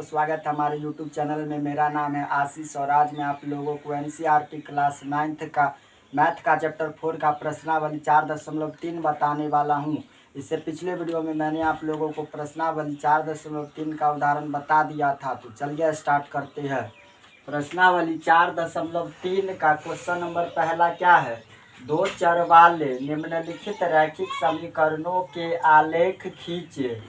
तो स्वागत है हमारे YouTube चैनल में। मेरा नाम है आशीष और आज मैं आप लोगों को NCERT क्लास 9th का मैथ का चैप्टर 4 का प्रश्नावली 4.3 बताने वाला हूं। इससे पिछले वीडियो में मैंने आप लोगों को प्रश्नावली 4.3 का उदाहरण बता दिया था। तो चलिए स्टार्ट करते हैं। प्रश्नावली 4.3 का क्वेश्चन नंबर पहला क्या है? दो चर वाले निम्नलिखित रैखिक समीकरणों के आलेख खींचे।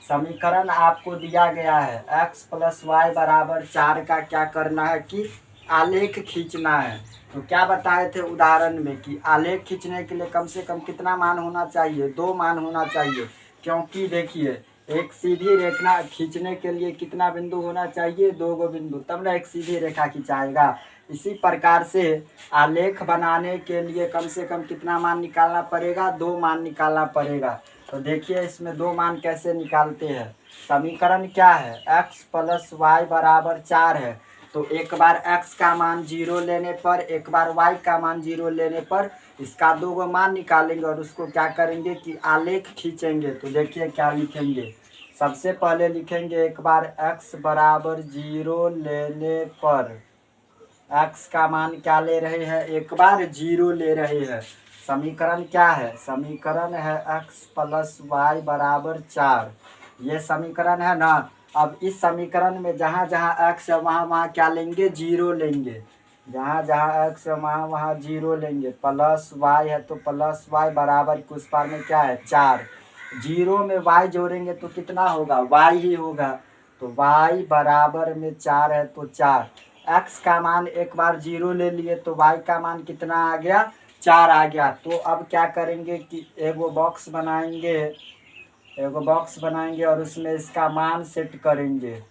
समीकरण आपको दिया गया है x + y = 4 का क्या करना है कि आलेख खींचना है। तो क्या बताए थे उदाहरण में कि आलेख खींचने के लिए कम से कम कितना मान होना चाहिए? 2 मान होना चाहिए, क्योंकि देखिए एक सीधी रेखा खींचने के लिए कितना बिंदु होना चाहिए? 2 गो बिंदु, तब ना एक सीधी रेखा खिंचाएगा। इसी प्रकार से आलेख बनाने के लिए कम से कम कितना मान निकालना पड़ेगा? 2 मान निकालना पड़ेगा। तो देखिए इसमें 2 मान कैसे निकालते हैं। समीकरण क्या है? x + y = 4 है। तो एक बार x का मान 0 लेने पर, एक बार y का मान 0 लेने पर इसका 2 गो मान निकालेंगे और उसको क्या करेंगे कि आलेख खींचेंगे। तो देखिए क्या लिखेंगे। सबसे पहले लिखेंगे एक बार x = 0 लेने पर, x का मान क्या ले रहे हैं? एक बार 0 ले रहे हैं। समीकरण क्या है? समीकरण है x + y = 4। ये समीकरण है ना। अब इस समीकरण में जहाँ जहाँ x है वहाँ वहाँ क्या लेंगे? 0 लेंगे। जहाँ जहाँ x है वहाँ वहाँ 0 लेंगे। प्लस y है तो प्लस y बराबर के उस पार में क्या है? 4। 0 में y जोड़ेंगे तो कितना होगा? y ही होगा। तो y बराबर में 4 है तो 4। x का मान एक बार 0 ले लिए तो y का मान कितना आ गया? 4 आ गया। तो अब क्या करेंगे कि एगो बॉक्स बनाएंगे और उसमें इसका मान सेट करेंगे।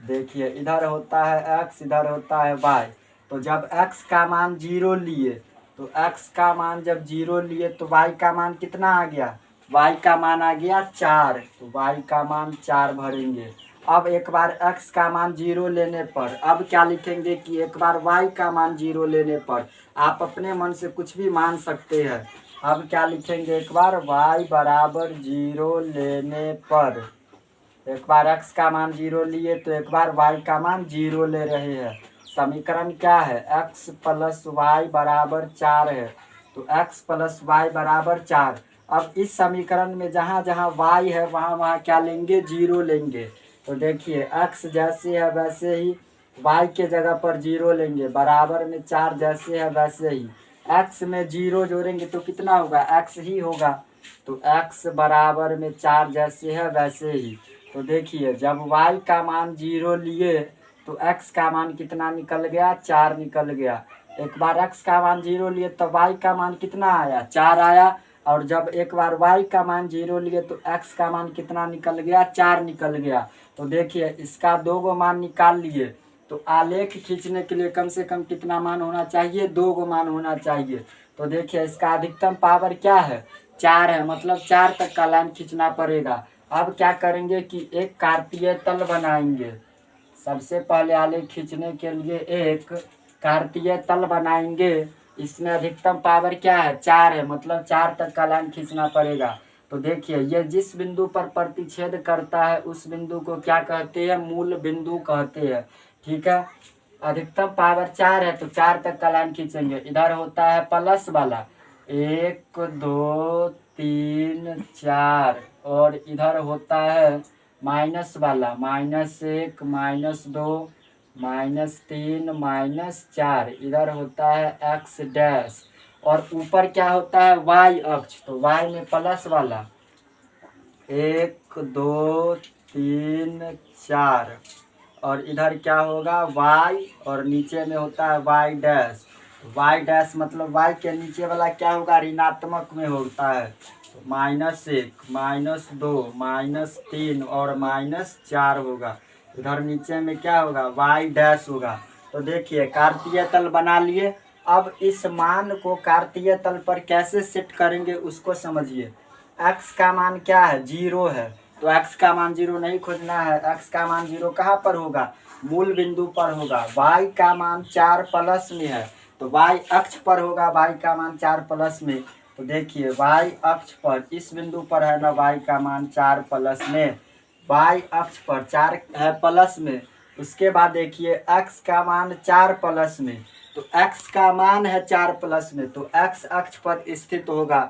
देखिए इधर होता है x, इधर होता है y। तो जब x का मान 0 लिए तो x का मान जब 0 लिए तो y का मान कितना आ गया? y का मान आ गया 4। तो y का मान 4 भरेंगे। अब एक बार x का मान 0 लेने पर अब क्या लिखेंगे कि एक बार y का मान 0 लेने पर, आप अपने मन से कुछ भी मान सकते हैं। अब क्या लिखेंगे? एक बार y = 0 लेने पर, एक बार x का मान 0 लिए तो एक बार y का मान 0 ले रहे हैं। समीकरण क्या है? x + y = 4 है। तो x + y = 4। अब इस समीकरण में जहाँ जहाँ y है वहाँ वहाँ क्या लेंगे? 0 लेंगे। तो देखिए x जैसे है वैसे ही y के जगह पर 0 लेंगे, बराबर में 4 जैसे है वैसे ही x में 0 जोड़ेंगे तो कितना होगा? x ही होगा। तो x बराबर में 4 जैसे है वैसे ही। तो देखिए जब y का मान 0 लिए तो x का मान कितना निकल गया? 4 निकल गया। एक बार x का मान 0 लिए तो y का मान कितना आया? 4 आया। और जब एक बार y का मान 0 लिए तो x का मान कितना निकल गया? 4 निकल गया। तो देखिए इसका 2 गो मान निकाल लिए। तो आलेख खींचने के लिए कम से कम कितना मान होना चाहिए? 2 गो मान होना चाहिए। तो देखिए इसका अधिकतम पावर क्या है? 4 है, मतलब 4 तक का लाइन खींचना पड़ेगा। अब क्या करेंगे कि एक कार्तीय तल बनाएंगे। सबसे पहले आलेख खींचने के लिए एक कार्तीय तल बनाएंगे। इसमें अधिकतम पावर क्या है? 4 है, मतलब 4 तक का लाइन खींचना पड़ेगा। तो देखिए ये जिस बिंदु पर प्रतिच्छेद करता है उस बिंदु को क्या कहते हैं? मूल बिंदु कहते हैं। ठीक है। अधिकतम पावर 4 है तो 4 तक का लाइन खींचेंगे। इधर होता है प्लस वाला 1 2 3 4 और इधर होता है माइनस वाला -1 -2 -3 -4। इधर होता है x डैश और ऊपर क्या होता है? y अक्ष। तो y में प्लस वाला 1 2 3 4 और इधर क्या होगा? y और नीचे में होता है y डैश। y डैश मतलब y के नीचे वाला क्या होगा? ऋणात्मक में होता है। तो -1 -2 -3 और -4 होगा। इधर नीचे में क्या होगा? y डैश होगा। तो देखिए कार्तीय तल बना लिए। अब इस मान को कार्तीय तल पर कैसे सेट करेंगे उसको समझिए। x का मान क्या है? 0 है। तो x का मान 0 नहीं खोजना है। x का मान 0 कहाँ पर होगा? मूल बिंदु पर होगा। y का मान 4 प्लस में है तो y अक्ष पर होगा। y का मान 4 प्लस में। तो देखिए y अक्ष पर इस बिंदु पर है ना y का मान 4 प्लस में। y अक्ष पर 4 है प्लस में, उसके बाद देखिए x का मान 4 प्लस में, तो x का मान है 4 प्लस में, तो x अक्ष पर स्थित होगा,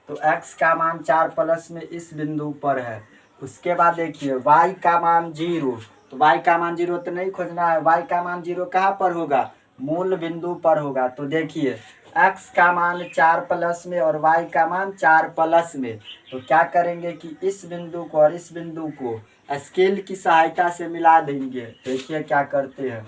तो x का मान 4 प्लस में इस बिंदु पर है। उसके बाद देखिए y का मान 0, तो y का मान 0 तो नहीं खोजना है, y का मान 0 कहाँ पर होगा, मूल बिंदु पर होगा। तो देखिए x का मान 4 प्लस में और y का मान 4 प्लस में, तो क्या करेंगे कि इस बिंदु को और इस बिंदु को स्केल की सहायता से मिला देंगे। देखिए क्या करते हैं,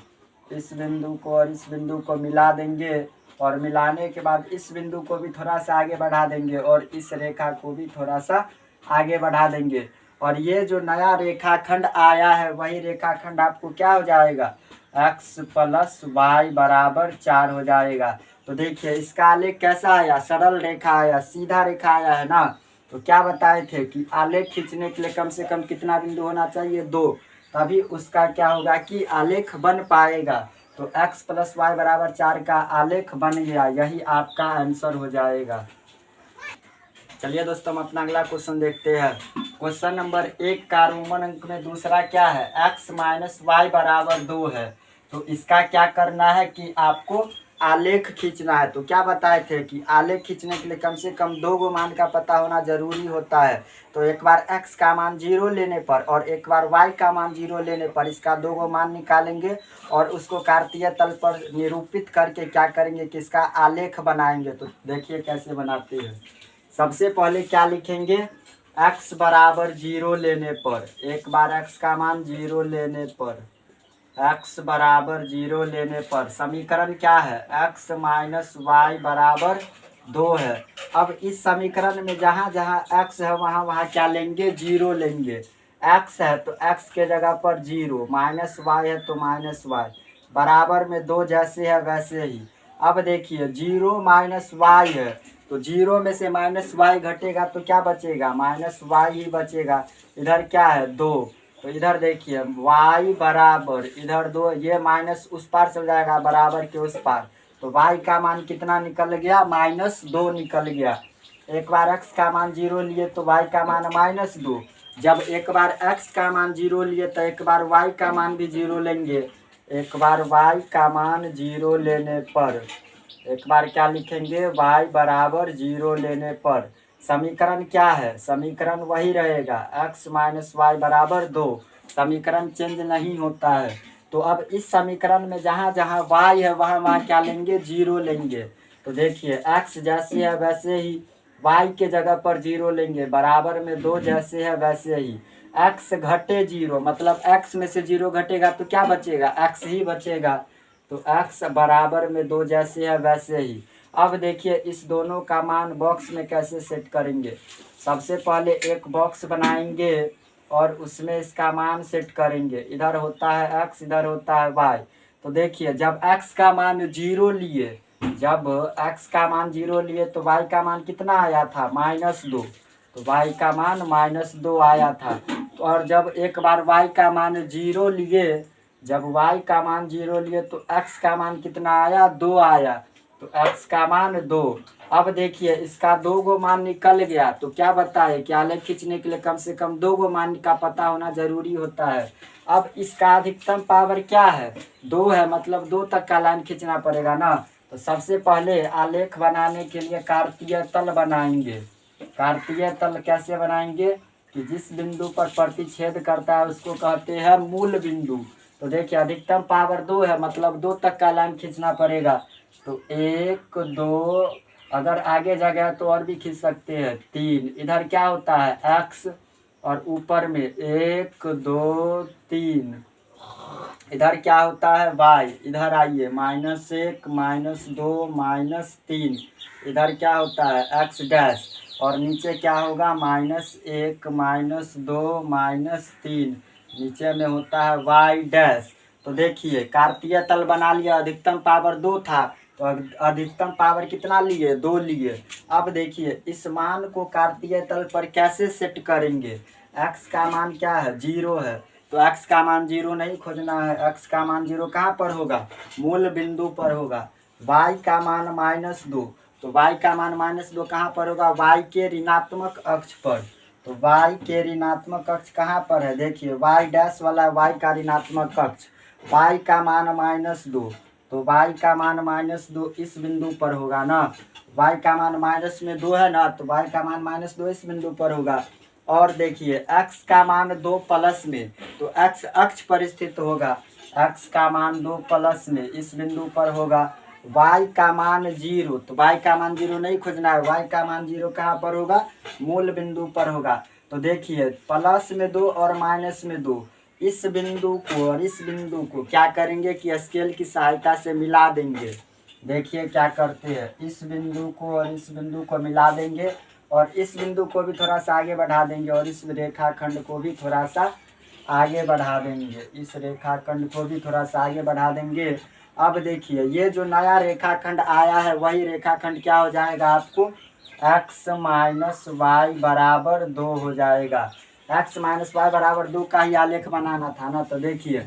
इस बिंदु को और इस बिंदु को मिला देंगे और मिलाने के बाद इस बिंदु को भी थोड़ा सा आगे बढ़ा देंगे और इस रेखा को भी थोड़ा सा आगे बढ़ा देंगे, और ये जो नया रेखाखंड आया है वही रेखाखंड आपको क्या हो जाएगा, x प्लस वाई बराबर 4 हो जाएगा। तो देखिए इसका आलेख कैसा आया, सरल रेखा आया, सीधा रेखा आया है ना। तो क्या बताए थे कि आलेख खींचने के लिए कम से कम कितना बिंदु होना चाहिए, 2, तभी उसका क्या होगा कि आलेख बन पाएगा। तो x प्लस वाई बराबर 4 का आलेख बन गया, यही आपका आंसर हो जाएगा। चलिए दोस्तों हम अपना अगला क्वेश्चन देखते हैं। क्वेश्चन नंबर 1 का रोमन अंक में दूसरा क्या है, x माइनस वाई बराबर 2 है। तो इसका क्या करना है कि आपको आलेख खींचना है। तो क्या बताए थे कि आलेख खींचने के लिए कम से कम 2 गो मान का पता होना जरूरी होता है। तो एक बार x का मान 0 लेने पर और एक बार y का मान 0 लेने पर इसका 2 गो मान निकालेंगे और उसको कार्तीय तल पर निरूपित करके क्या करेंगे कि इसका आलेख बनाएंगे। तो देखिए कैसे बनाते हैं। सबसे पहले क्या लिखेंगे, x बराबर 0 लेने पर, एक बार x का मान 0 लेने पर, x बराबर 0 लेने पर समीकरण क्या है, x माइनस वाई बराबर 2 है। अब इस समीकरण में जहाँ जहाँ x है वहाँ वहाँ क्या लेंगे, 0 लेंगे। x है तो x के जगह पर 0, माइनस y है तो माइनस y, बराबर में 2 जैसे है वैसे ही। अब देखिए 0 माइनस वाई है, तो 0 में से माइनस वाई घटेगा तो क्या बचेगा, माइनस वाई ही बचेगा। इधर क्या है 2, तो इधर देखिए y बराबर इधर 2, ये माइनस उस पार चल जाएगा बराबर के उस पार, तो y का मान कितना निकल गया, -2 निकल गया। एक बार x का मान 0 लिए तो y का मान -2, जब एक बार x का मान 0 लिए तो एक बार y का मान भी 0 लेंगे। एक बार y का मान 0 लेने पर, एक बार क्या लिखेंगे, y बराबर 0 लेने पर समीकरण क्या है, समीकरण वही रहेगा, x माइनस वाई बराबर 2, समीकरण चेंज नहीं होता है। तो अब इस समीकरण में जहाँ जहाँ y है वहाँ वहाँ क्या लेंगे, 0 लेंगे। तो देखिए x जैसे है वैसे ही y के जगह पर 0 लेंगे, बराबर में 2 जैसे है वैसे ही। x घटे 0 मतलब x में से 0 घटेगा तो क्या बचेगा, x ही बचेगा। तो x बराबर में 2 जैसे है वैसे ही। अब देखिए इस दोनों का मान बॉक्स में कैसे सेट करेंगे। सबसे पहले एक बॉक्स बनाएंगे और उसमें इसका मान सेट करेंगे। इधर होता है x, इधर होता है y। तो देखिए जब x का मान 0 लिए, जब x का मान 0 लिए तो y का मान कितना आया था, -2, तो y का मान -2 आया था। और जब एक बार y का मान 0 लिए, जब y का मान 0 लिए तो x का मान कितना आया, 2 आया, तो x का मान 2। अब देखिए इसका 2 गो मान निकल गया, तो क्या बताए कि आलेख खींचने के लिए कम से कम 2 गो मान का पता होना जरूरी होता है। अब इसका अधिकतम पावर क्या है, 2 है, मतलब 2 तक का लाइन खींचना पड़ेगा ना। तो सबसे पहले आलेख बनाने के लिए कार्तीय तल बनाएंगे। कार्तीय तल कैसे बनाएंगे कि जिस बिंदु पर प्रतिच्छेद करता है उसको कहते हैं मूल बिंदु। तो देखिए अधिकतम पावर 2 है, मतलब 2 तक का लाइन खींचना पड़ेगा। तो 1 2, अगर आगे जगह तो और भी खींच सकते हैं, 3, इधर क्या होता है x और ऊपर में 1 2 3, इधर क्या होता है y, इधर आइए -1 -2 -3, इधर क्या होता है x डैश, और नीचे क्या होगा -1 -2 -3, नीचे में होता है y डैश। तो देखिए कार्तीय तल बना लिया, अधिकतम पावर 2 था तो अधिकतम पावर कितना लिए, 2 लिए। अब देखिए इस मान को कार्तीय तल पर कैसे सेट करेंगे, x का मान क्या है, 0 है, तो x का मान 0 नहीं खोजना है, x का मान 0 कहाँ पर होगा, मूल बिंदु पर होगा। y का मान -2, तो y का मान -2 कहाँ पर होगा, y के ऋणात्मक अक्ष पर। तो y के ऋणात्मक अक्ष कहाँ पर है, देखिए y डैश वाला y का ऋणात्मक अक्ष, y का मान -2, तो y का मान -2 इस बिंदु पर होगा ना, y का मान -2 है ना, तो y का मान -2 इस बिंदु पर होगा। और देखिए x का मान 2 प्लस में, तो x अक्ष पर स्थित होगा, x का मान 2 प्लस में इस बिंदु पर होगा। y का मान 0, तो y का मान 0 नहीं खोजना है, y का मान 0 कहाँ पर होगा, मूल बिंदु पर होगा। तो देखिए प्लस में 2 और माइनस में 2, इस बिंदु को और इस बिंदु को क्या करेंगे कि स्केल की सहायता से मिला देंगे। देखिए क्या करते हैं, इस बिंदु को और इस बिंदु को मिला देंगे और इस बिंदु को भी थोड़ा सा आगे बढ़ा देंगे और इस रेखाखंड को भी थोड़ा सा आगे बढ़ा देंगे, इस रेखाखंड को भी थोड़ा सा आगे बढ़ा देंगे। अब देखिए ये जो नया रेखाखंड आया है वही रेखाखंड क्या हो जाएगा, आपको x माइनस वाई बराबर 2 हो जाएगा। x माइनस वाई बराबर 2 का ही आलेख बनाना था ना, तो देखिए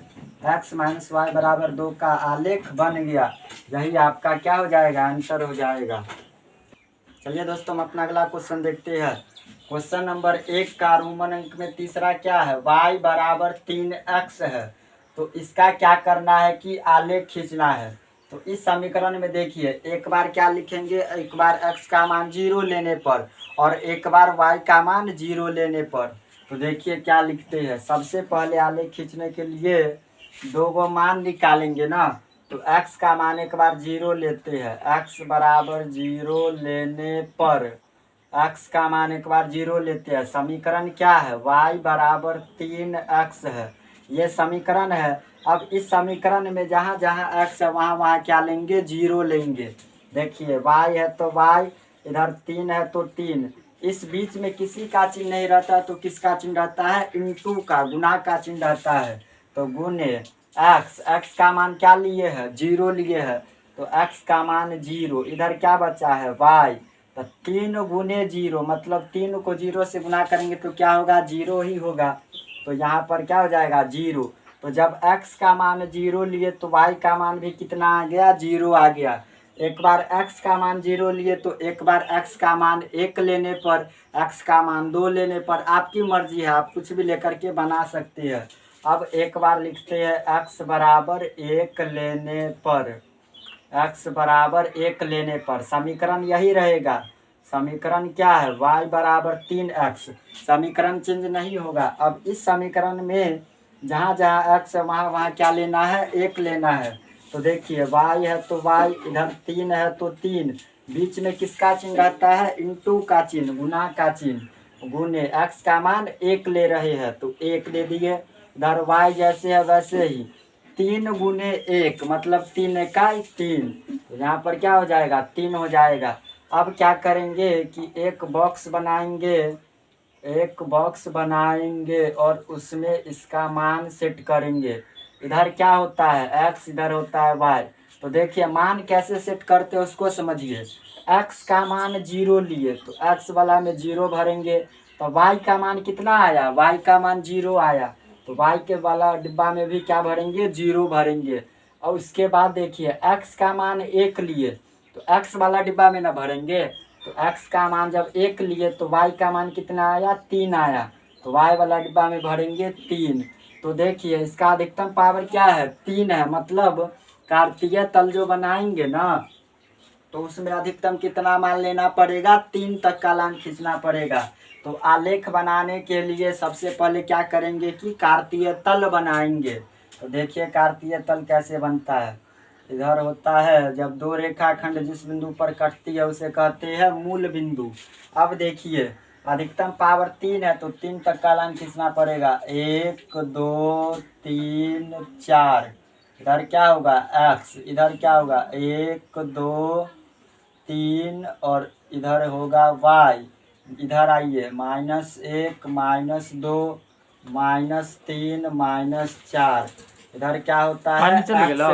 x माइनस वाई बराबर 2 का आलेख बन गया, यही आपका क्या हो जाएगा, आंसर हो जाएगा। चलिए दोस्तों हम अपना अगला क्वेश्चन देखते हैं। क्वेश्चन नंबर 1 का रोमन अंक में तीसरा क्या है, y बराबर 3x है, तो इसका क्या करना है कि आलेख खींचना है। तो इस समीकरण में देखिए एक बार क्या लिखेंगे, एक बार x का मान 0 लेने पर और एक बार y का मान 0 लेने पर। तो देखिए क्या लिखते हैं, सबसे पहले आलेख खींचने के लिए दो गो मान निकालेंगे ना, तो x का मान एक बार 0 लेते हैं, x बराबर 0 लेने पर x का मान एक बार 0 लेते हैं। समीकरण क्या है, y बराबर 3x है, ये समीकरण है। अब इस समीकरण में जहाँ जहाँ x है वहाँ वहाँ क्या लेंगे, 0 लेंगे। देखिए y है तो y, इधर 3 है तो 3, इस बीच में किसी का चिन्ह नहीं रहता तो किसका चिन्ह रहता है, इंटू का, गुना का चिन्ह रहता है। तो गुने x का मान क्या लिए है, 0 लिए है, तो x का मान 0, इधर क्या बचा है y, तो 3 गुने 0 मतलब 3 को 0 से गुना करेंगे तो क्या होगा, 0 ही होगा। तो यहाँ पर क्या हो जाएगा, 0। तो जब x का मान 0 लिए तो y का मान भी कितना आ गया, 0 आ गया। एक बार x का मान 0 लिए तो एक बार x का मान 1 लेने पर, x का मान 2 लेने पर, आपकी मर्जी है, आप कुछ भी लेकर के बना सकते हैं। अब एक बार लिखते हैं x बराबर 1 लेने पर, x बराबर 1 लेने पर समीकरण यही रहेगा। समीकरण क्या है, y बराबर 3x, समीकरण चेंज नहीं होगा। अब इस समीकरण में जहाँ जहाँ x है वहाँ वहाँ क्या लेना है, 1 लेना है। तो देखिए y है तो y, इधर 3 है तो 3, बीच में किसका चिन्ह रहता है, इंटू का चिन्ह, गुना का चिन्ह, गुने x का मान 1 ले रहे हैं तो 1 ले दिए। इधर y जैसे है वैसे ही 3 गुने 1 मतलब 3 इकाई 3, तो यहाँ पर क्या हो जाएगा, 3 हो जाएगा। अब क्या करेंगे कि एक बॉक्स बनाएंगे और उसमें इसका मान सेट करेंगे। इधर क्या होता है x, इधर होता है y। तो देखिए मान कैसे सेट करते हैं उसको समझिए। x का मान 0 लिए तो x वाला में 0 भरेंगे, तो y का मान कितना आया, y का मान 0 आया, तो y के वाला डिब्बा में भी क्या भरेंगे, 0 भरेंगे। और उसके बाद देखिए x का मान 1 लिए तो x वाला डिब्बा में ना भरेंगे, तो x का मान जब 1 लिए तो y का मान कितना आया, 3 आया, तो y वाला डिब्बा में भरेंगे 3। तो देखिए इसका अधिकतम पावर क्या है, 3 है, मतलब कार्तीय तल जो बनाएंगे ना तो उसमें अधिकतम कितना मान लेना पड़ेगा, 3 तक का लाइन खींचना पड़ेगा। तो आलेख बनाने के लिए सबसे पहले क्या करेंगे कि कार्तीय तल बनाएंगे। तो देखिए कार्तीय तल कैसे बनता है, इधर होता है जब दो रेखाखंड जिस बिंदु पर कटती है उसे कहते हैं मूल बिंदु। अब देखिए अधिकतम पावर 3 है तो 3 तक का लाइन खींचना पड़ेगा, 1 2 3 4, इधर क्या होगा x, इधर क्या होगा 1 2 3 और इधर होगा y। इधर आइए -1 -2 -3 -4, इधर क्या होता है x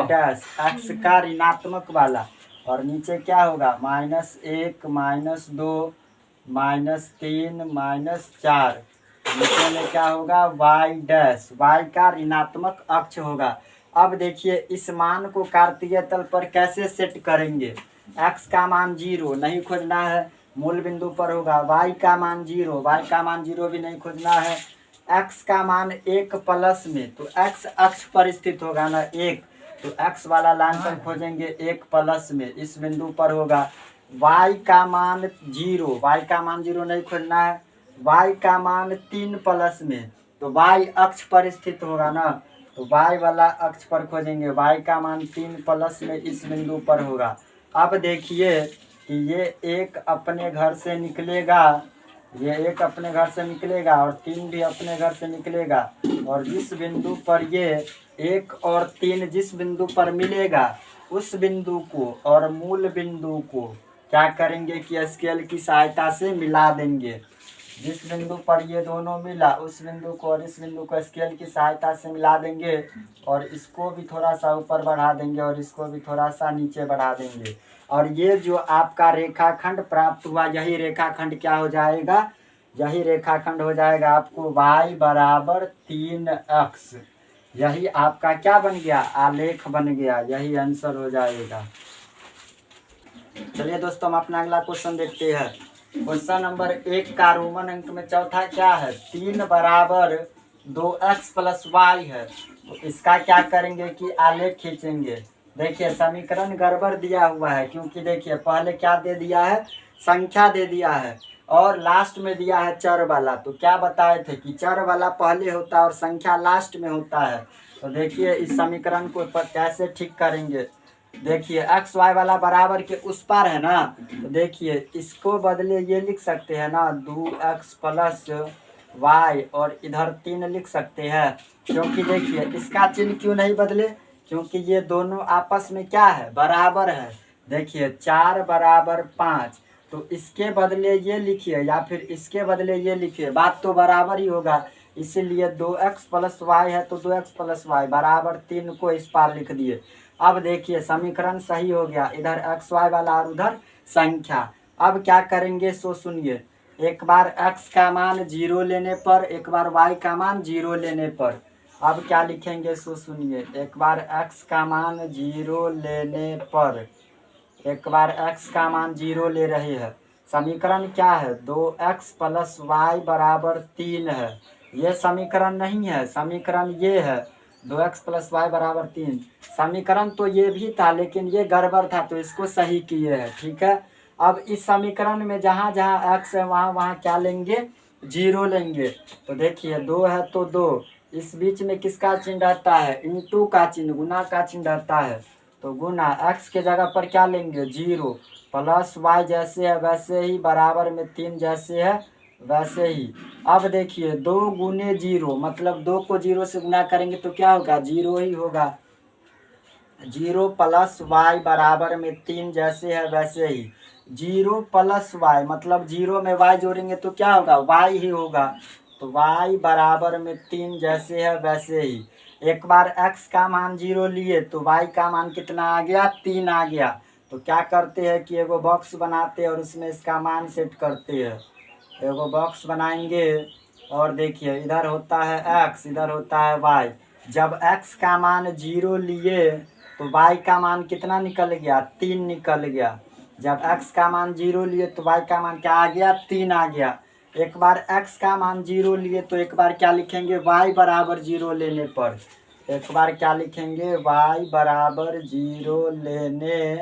डैश, x का ऋणात्मक वाला, और नीचे क्या होगा -1 -2 -3 -4, नीचे में क्या होगा y डैश, y का ऋणात्मक अक्ष होगा। अब देखिए इस मान को कार्तीय तल पर कैसे सेट करेंगे, x का मान 0 नहीं खोजना है, मूल बिंदु पर होगा। y का मान 0, y का मान 0 भी नहीं खोजना है। x का मान 1 प्लस में, तो x अक्ष पर स्थित होगा ना 1, तो x वाला लाइन पर खोजेंगे 1 प्लस में, इस बिंदु पर होगा। y का मान 0, y का मान 0 नहीं खोजना है। y का मान 3 प्लस में, तो y अक्ष पर स्थित होगा ना, तो y वाला अक्ष पर खोजेंगे। y का मान 3 प्लस में इस बिंदु पर होगा। अब देखिए कि ये एक अपने घर से निकलेगा, ये एक अपने घर से निकलेगा और 3 भी अपने घर से निकलेगा, और जिस बिंदु पर ये 1 और 3 जिस बिंदु पर मिलेगा उस बिंदु को और मूल बिंदु को क्या करेंगे कि स्केल की सहायता से मिला देंगे। जिस बिंदु पर ये दोनों मिला उस बिंदु को और इस बिंदु को स्केल की सहायता से मिला देंगे, और इसको भी थोड़ा सा ऊपर बढ़ा देंगे और इसको भी थोड़ा सा नीचे बढ़ा देंगे, और ये जो आपका रेखाखंड प्राप्त हुआ यही रेखाखंड क्या हो जाएगा, यही रेखाखंड हो जाएगा आपको y बराबर 3x। यही आपका क्या बन गया, आलेख बन गया, यही आंसर हो जाएगा। चलिए दोस्तों, हम अपना अगला क्वेश्चन देखते हैं। क्वेश्चन नंबर 1 का रोमन अंक में चौथा क्या है, 3 बराबर 2x प्लस y है, तो इसका क्या करेंगे कि आलेख खींचेंगे। देखिए समीकरण गड़बड़ दिया हुआ है, क्योंकि देखिए पहले क्या दे दिया है, संख्या दे दिया है, और लास्ट में दिया है चर वाला। तो क्या बताए थे कि चर वाला पहले होता है और संख्या लास्ट में होता है। तो देखिए इस समीकरण को कैसे ठीक करेंगे। देखिए एक्स वाई वाला बराबर के उस पार है ना, तो देखिए इसको बदले ये लिख सकते हैं ना 2x प्लस वाई, और इधर 3 लिख सकते हैं, क्योंकि देखिए इसका चिन्ह क्यों नहीं बदले, क्योंकि ये दोनों आपस में क्या है, बराबर है। देखिए 4 बराबर 5, तो इसके बदले ये लिखिए या फिर इसके बदले ये लिखिए, बात तो बराबर ही होगा। इसीलिए 2x प्लस वाई है तो 2x प्लस वाई बराबर 3 को इस पार लिख दिए। अब देखिए समीकरण सही हो गया, इधर एक्स वाई वाला और उधर संख्या। अब क्या करेंगे सो सुनिए, एक बार x का मान 0 लेने पर, एक बार y का मान 0 लेने पर, अब क्या लिखेंगे सो सुनिए। एक बार x का मान 0 लेने पर, एक बार x का मान 0 ले रहे हैं, समीकरण क्या है 2x प्लस वाई बराबर 3 है। ये समीकरण नहीं है, समीकरण ये है 2x प्लस वाई बराबर 3। समीकरण तो ये भी था लेकिन ये गड़बड़ था, तो इसको सही किए हैं, ठीक है। अब इस समीकरण में जहाँ जहाँ x है वहाँ वहाँ क्या लेंगे, 0 लेंगे। तो देखिए 2 है तो 2, इस बीच में किसका चिन्ह रहता है, इंटू का चिन्ह, गुना का चिन्ह रहता है, तो गुना x के जगह पर क्या लेंगे 0, प्लस y जैसे है वैसे ही, बराबर में 3 जैसे है वैसे ही। अब देखिए 2 गुने 0 मतलब 2 को 0 से गुना करेंगे तो क्या होगा, 0 ही होगा। 0 प्लस वाई बराबर में 3 जैसे है वैसे ही। 0 प्लस वाई मतलब 0 में y जोड़ेंगे तो क्या होगा, y ही होगा, तो y बराबर में 3 जैसे है वैसे ही। एक बार x का मान 0 लिए तो y का मान कितना आ गया, 3 आ गया। तो क्या करते हैं कि एगो बॉक्स बनाते हैं और उसमें इसका मान सेट करते हैं। एगो बॉक्स बनाएंगे और देखिए इधर होता है x, इधर होता है y। जब x का मान 0 लिए तो y का मान कितना निकल गया, 3 निकल गया। जब x का मान 0 लिए तो y का मान क्या आ गया, 3 आ गया। एक बार x का मान 0 लिए तो एक बार क्या लिखेंगे, y बराबर 0 लेने पर, एक बार क्या लिखेंगे, y बराबर 0 लेने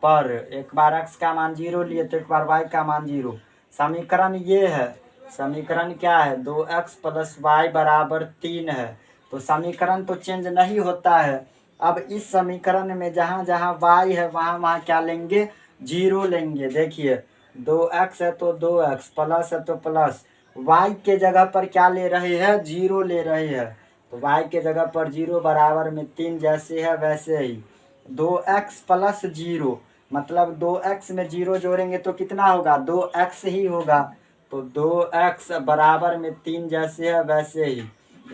पर। एक बार x का मान 0 लिए तो एक बार y का मान 0। समीकरण ये है, समीकरण क्या है 2x प्लस वाई बराबर 3 है। तो समीकरण तो चेंज नहीं होता है। अब इस समीकरण में जहाँ जहाँ y है वहाँ वहाँ क्या लेंगे, 0 लेंगे। देखिए 2x है तो 2x, प्लस है तो प्लस, y के जगह पर क्या ले रहे हैं, 0 ले रहे हैं, तो y के जगह पर 0 बराबर में 3 जैसे है वैसे ही। 2x प्लस 0 मतलब 2x में 0 जोड़ेंगे तो कितना होगा, 2x ही होगा, तो 2x बराबर में 3 जैसे है वैसे ही।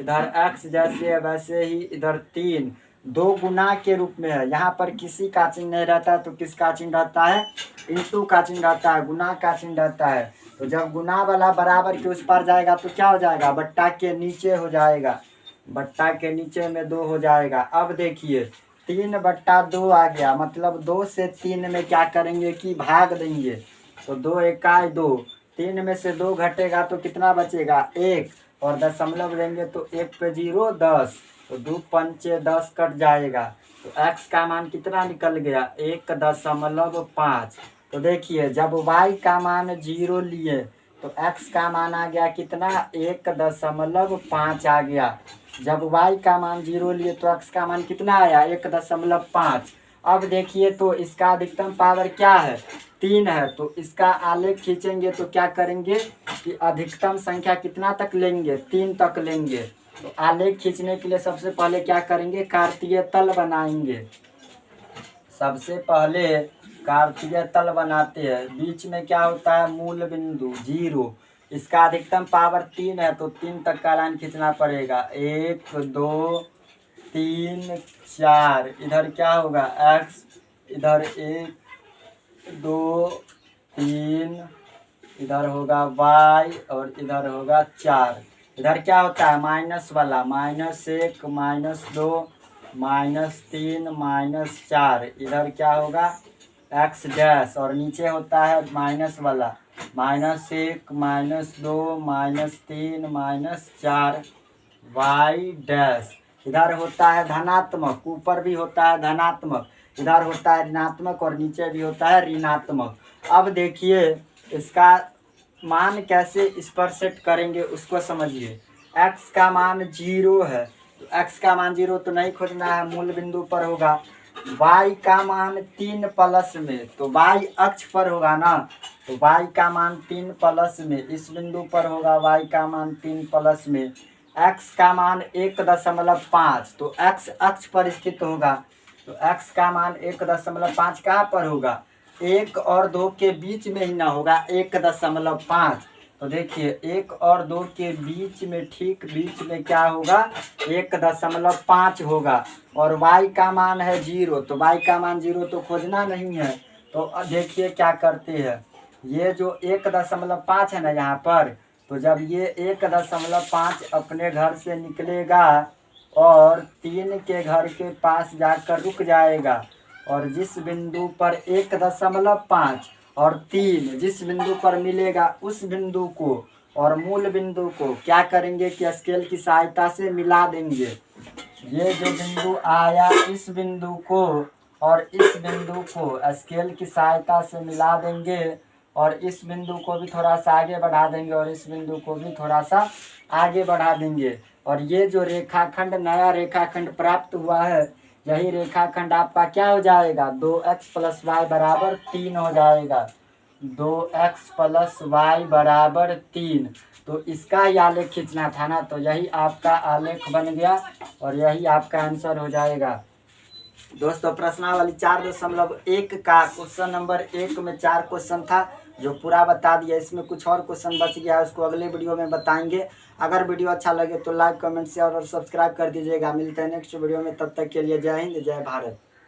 इधर x जैसे है वैसे ही, इधर 3 2 गुना के रूप में है, यहाँ पर किसी का चिन्ह नहीं रहता तो किसका चिन्ह रहता है, इंटू का चिन्ह रहता है, गुना का चिन्ह रहता है। तो जब गुना वाला बराबर के उस पार जाएगा तो क्या हो जाएगा, बट्टा के नीचे हो जाएगा, बट्टा के नीचे में 2 हो जाएगा। अब देखिए 3/2 आ गया, मतलब 2 से 3 में क्या करेंगे कि भाग देंगे। तो 2 एकाई 2, 3 में से 2 घटेगा तो कितना बचेगा 1, और दशमलव लेंगे तो 1 पे 0 10, तो 2 पंचे 10 कट जाएगा। तो x का मान कितना निकल गया 1.5। तो देखिए जब y का मान 0 लिए तो x का मान आ गया कितना 1.5 आ गया। जब y का मान 0 लिए तो x का मान कितना आया 1.5। अब देखिए तो इसका अधिकतम पावर क्या है 3 है, तो इसका आलेख खींचेंगे तो क्या करेंगे कि अधिकतम संख्या कितना तक लेंगे 3 तक लेंगे। तो आलेख खींचने के लिए सबसे पहले क्या करेंगे कार्तीय तल बनाएंगे। सबसे पहले कार्तीय तल बनाते हैं। बीच में क्या होता है मूल बिंदु 0, इसका अधिकतम पावर 3 है तो 3 तक का लाइन खींचना पड़ेगा 1 2 3 4। इधर क्या होगा x, इधर 1 2 3, इधर होगा y और इधर होगा 4। इधर क्या होता है माइनस वाला -1 -2 -3 -4। इधर क्या होगा x डैश, और नीचे होता है माइनस वाला -1 -2 -3 -4 y डैश। इधर होता है धनात्मक, ऊपर भी होता है धनात्मक, इधर होता है ऋणात्मक और नीचे भी होता है ऋणात्मक। अब देखिए इसका मान कैसे इस पर सेट करेंगे उसको समझिए। x का मान 0 है तो x का मान 0 तो नहीं खोजना है, मूल बिंदु पर होगा। y का मान 3 प्लस में, तो y अक्ष पर होगा ना, तो y का मान 3 प्लस में इस बिंदु पर होगा, y का मान 3 प्लस में। x का मान 1.5, तो x अक्ष पर स्थित होगा, तो x का मान 1.5 कहाँ पर होगा 1 और 2 के बीच में ही ना होगा 1.5। तो देखिए 1 और 2 के बीच में ठीक बीच में क्या होगा 1.5 होगा, और y का मान है 0, तो y का मान 0 तो खोजना नहीं है। तो देखिए क्या करते हैं, ये जो 1.5 है ना यहाँ पर, तो जब ये 1.5 अपने घर से निकलेगा और 3 के घर के पास जाकर रुक जाएगा, और जिस बिंदु पर 1.5 और 3 जिस बिंदु पर मिलेगा उस बिंदु को और मूल बिंदु को क्या करेंगे कि स्केल की सहायता से मिला देंगे। ये जो बिंदु आया इस बिंदु को और इस बिंदु को स्केल की सहायता से मिला देंगे, और इस बिंदु को भी थोड़ा सा आगे बढ़ा देंगे और इस बिंदु को भी थोड़ा सा आगे बढ़ा देंगे। और ये जो रेखाखंड नया रेखाखंड प्राप्त हुआ है, यही रेखाखंड आपका क्या हो जाएगा 2x + y बराबर 3 हो जाएगा। 2x + y बराबर 3। तो इसका ही आलेख खींचना था ना, तो यही आपका आलेख बन गया और यही आपका आंसर हो जाएगा। दोस्तों प्रश्नावली 4.1 का क्वेश्चन नंबर 1 में 4 क्वेश्चन था जो पूरा बता दिया। इसमें कुछ और क्वेश्चन बच गया है, उसको अगले वीडियो में बताएंगे। अगर वीडियो अच्छा लगे तो लाइक कमेंट शेयर और सब्सक्राइब कर दीजिएगा। मिलते हैं नेक्स्ट वीडियो में, तब तक के लिए जय हिंद जय भारत।